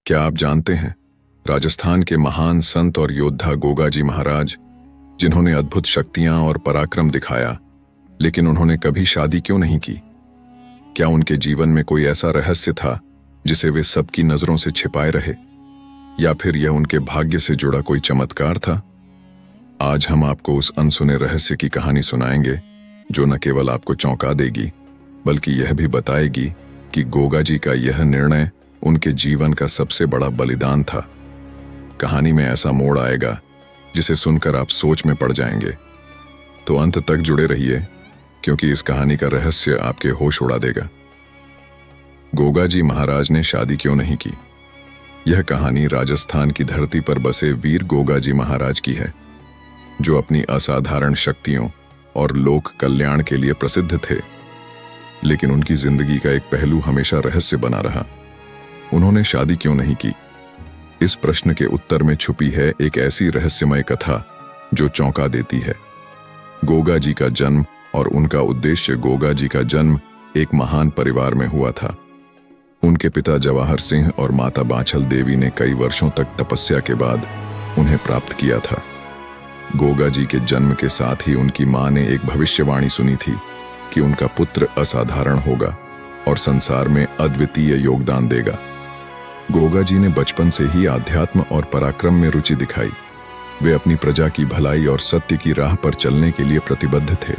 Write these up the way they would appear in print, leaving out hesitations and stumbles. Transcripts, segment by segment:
क्या आप जानते हैं, राजस्थान के महान संत और योद्धा गोगाजी महाराज, जिन्होंने अद्भुत शक्तियां और पराक्रम दिखाया, लेकिन उन्होंने कभी शादी क्यों नहीं की? क्या उनके जीवन में कोई ऐसा रहस्य था जिसे वे सबकी नजरों से छिपाए रहे, या फिर यह उनके भाग्य से जुड़ा कोई चमत्कार था? आज हम आपको उस अनसुने रहस्य की कहानी सुनाएंगे, जो न केवल आपको चौंका देगी, बल्कि यह भी बताएगी कि गोगाजी का यह निर्णय उनके जीवन का सबसे बड़ा बलिदान था। कहानी में ऐसा मोड़ आएगा जिसे सुनकर आप सोच में पड़ जाएंगे। तो अंत तक जुड़े रहिए, क्योंकि इस कहानी का रहस्य आपके होश उड़ा देगा। गोगाजी महाराज ने शादी क्यों नहीं की? यह कहानी राजस्थान की धरती पर बसे वीर गोगाजी महाराज की है, जो अपनी असाधारण शक्तियों और लोक कल्याण के लिए प्रसिद्ध थे। लेकिन उनकी जिंदगी का एक पहलू हमेशा रहस्य बना रहा। उन्होंने शादी क्यों नहीं की? इस प्रश्न के उत्तर में छुपी है एक ऐसी रहस्यमय कथा जो चौंका देती है। गोगाजी का जन्म और उनका उद्देश्य। गोगाजी का जन्म एक महान परिवार में हुआ था। उनके पिता जवाहर सिंह और माता बाछल देवी ने कई वर्षों तक तपस्या के बाद उन्हें प्राप्त किया था। गोगाजी के जन्म के साथ ही उनकी मां ने एक भविष्यवाणी सुनी थी कि उनका पुत्र असाधारण होगा और संसार में अद्वितीय योगदान देगा। गोगाजी ने बचपन से ही आध्यात्म और पराक्रम में रुचि दिखाई। वे अपनी प्रजा की भलाई और सत्य की राह पर चलने के लिए प्रतिबद्ध थे।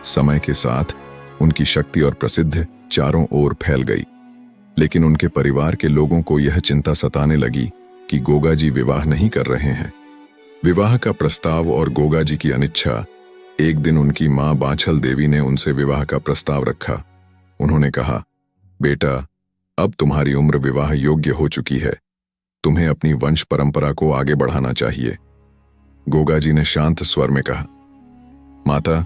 समय के साथ उनकी शक्ति और प्रसिद्धि चारों ओर फैल गई, लेकिन उनके परिवार के लोगों को यह चिंता सताने लगी कि गोगाजी विवाह नहीं कर रहे हैं। विवाह का प्रस्ताव और गोगाजी की अनिच्छा। एक दिन उनकी मां बाछल देवी ने उनसे विवाह का प्रस्ताव रखा। उन्होंने कहा, बेटा, अब तुम्हारी उम्र विवाह योग्य हो चुकी है। तुम्हें अपनी वंश परंपरा को आगे बढ़ाना चाहिए। गोगाजी ने शांत स्वर में कहा, माता,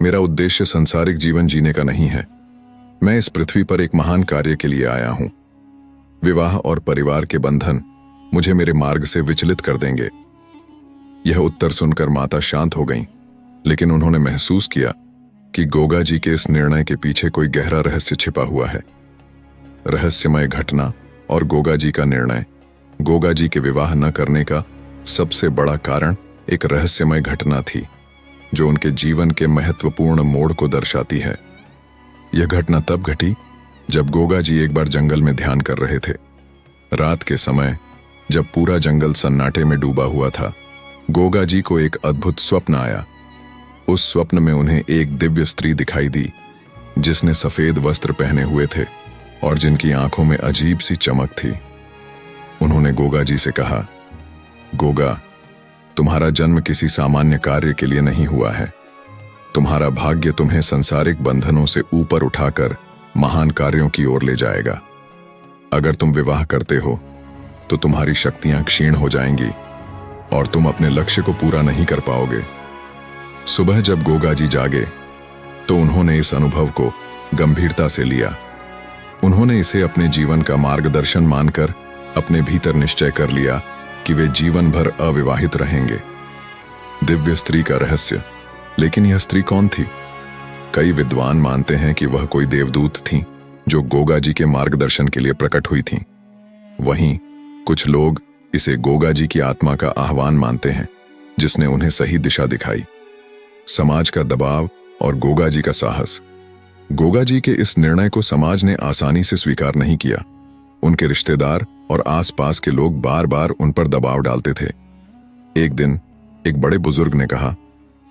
मेरा उद्देश्य संसारिक जीवन जीने का नहीं है। मैं इस पृथ्वी पर एक महान कार्य के लिए आया हूं। विवाह और परिवार के बंधन मुझे मेरे मार्ग से विचलित कर देंगे। यह उत्तर सुनकर माता शांत हो गईं, लेकिन उन्होंने महसूस किया कि गोगाजी के इस निर्णय के पीछे कोई गहरा रहस्य छिपा हुआ है। रहस्यमय घटना और गोगाजी का निर्णय। गोगाजी के विवाह न करने का सबसे बड़ा कारण एक रहस्यमय घटना थी, जो उनके जीवन के महत्वपूर्ण मोड़ को दर्शाती है। यह घटना तब घटी जब गोगाजी एक बार जंगल में ध्यान कर रहे थे। रात के समय, जब पूरा जंगल सन्नाटे में डूबा हुआ था, गोगाजी को एक अद्भुत स्वप्न आया। उस स्वप्न में उन्हें एक दिव्य स्त्री दिखाई दी, जिसने सफेद वस्त्र पहने हुए थे और जिनकी आंखों में अजीब सी चमक थी। उन्होंने गोगाजी से कहा, गोगा, तुम्हारा जन्म किसी सामान्य कार्य के लिए नहीं हुआ है। तुम्हारा भाग्य तुम्हें संसारिक बंधनों से ऊपर उठाकर महान कार्यों की ओर ले जाएगा। अगर तुम विवाह करते हो तो तुम्हारी शक्तियां क्षीण हो जाएंगी और तुम अपने लक्ष्य को पूरा नहीं कर पाओगे। सुबह जब गोगाजी जागे तो उन्होंने इस अनुभव को गंभीरता से लिया। उन्होंने इसे अपने जीवन का मार्गदर्शन मानकर अपने भीतर निश्चय कर लिया कि वे जीवन भर अविवाहित रहेंगे। दिव्य स्त्री का रहस्य। लेकिन यह स्त्री कौन थी? कई विद्वान मानते हैं कि वह कोई देवदूत थी, जो गोगाजी के मार्गदर्शन के लिए प्रकट हुई थीं। वहीं कुछ लोग इसे गोगाजी की आत्मा का आह्वान मानते हैं, जिसने उन्हें सही दिशा दिखाई। समाज का दबाव और गोगाजी का साहस। गोगाजी के इस निर्णय को समाज ने आसानी से स्वीकार नहीं किया। उनके रिश्तेदार और आसपास के लोग बार बार उन पर दबाव डालते थे। एक दिन एक बड़े बुजुर्ग ने कहा,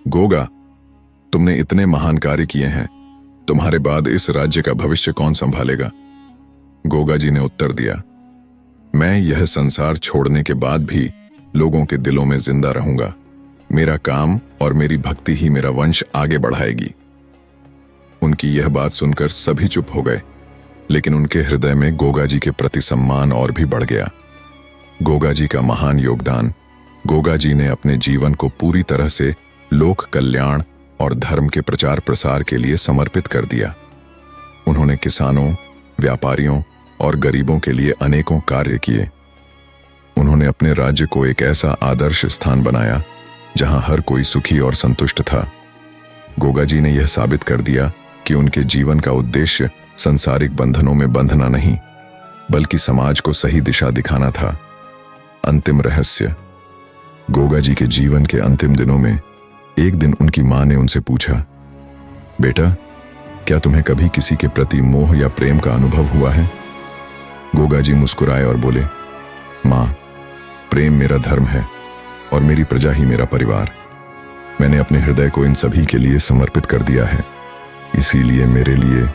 गोगा, तुमने इतने महान कार्य किए हैं, तुम्हारे बाद इस राज्य का भविष्य कौन संभालेगा? गोगाजी ने उत्तर दिया, मैं यह संसार छोड़ने के बाद भी लोगों के दिलों में जिंदा रहूंगा। मेरा काम और मेरी भक्ति ही मेरा वंश आगे बढ़ाएगी। उनकी यह बात सुनकर सभी चुप हो गए, लेकिन उनके हृदय में गोगाजी के प्रति सम्मान और भी बढ़ गया। गोगाजी का महान योगदान। गोगाजी ने अपने जीवन को पूरी तरह से लोक कल्याण और धर्म के प्रचार प्रसार के लिए समर्पित कर दिया। उन्होंने किसानों, व्यापारियों और गरीबों के लिए अनेकों कार्य किए। उन्होंने अपने राज्य को एक ऐसा आदर्श स्थान बनाया जहां हर कोई सुखी और संतुष्ट था। गोगाजी ने यह साबित कर दिया कि उनके जीवन का उद्देश्य संसारिक बंधनों में बंधना नहीं, बल्कि समाज को सही दिशा दिखाना था। अंतिम रहस्य। गोगा जी के जीवन के अंतिम दिनों में एक दिन उनकी मां ने उनसे पूछा, बेटा, क्या तुम्हें कभी किसी के प्रति मोह या प्रेम का अनुभव हुआ है? गोगा जी मुस्कुराए और बोले, मां, प्रेम मेरा धर्म है और मेरी प्रजा ही मेरा परिवार। मैंने अपने हृदय को इन सभी के लिए समर्पित कर दिया है। इसीलिए मेरे लिए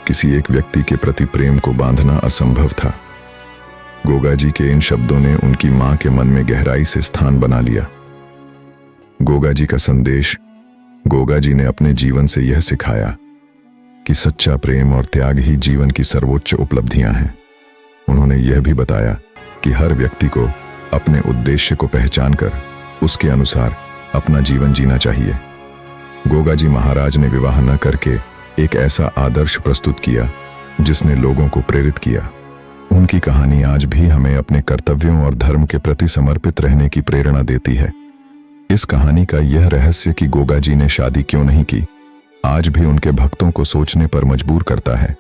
किसी एक व्यक्ति के प्रति प्रेम को बांधना असंभव था। गोगा जी के इन शब्दों ने उनकी मां के मन में गहराई से स्थान बना लिया। गोगा जी का संदेश। गोगा जी ने अपने जीवन से यह सिखाया कि सच्चा प्रेम और त्याग ही जीवन की सर्वोच्च उपलब्धियां हैं। उन्होंने यह भी बताया कि हर व्यक्ति को अपने उद्देश्य को पहचानकर उसके अनुसार अपना जीवन जीना चाहिए। गोगा जी महाराज ने विवाह न करके एक ऐसा आदर्श प्रस्तुत किया जिसने लोगों को प्रेरित किया। उनकी कहानी आज भी हमें अपने कर्तव्यों और धर्म के प्रति समर्पित रहने की प्रेरणा देती है। इस कहानी का यह रहस्य कि गोगा जी ने शादी क्यों नहीं की, आज भी उनके भक्तों को सोचने पर मजबूर करता है।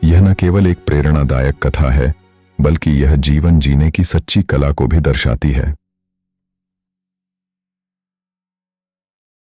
यह न केवल एक प्रेरणादायक कथा है, बल्कि यह जीवन जीने की सच्ची कला को भी दर्शाती है।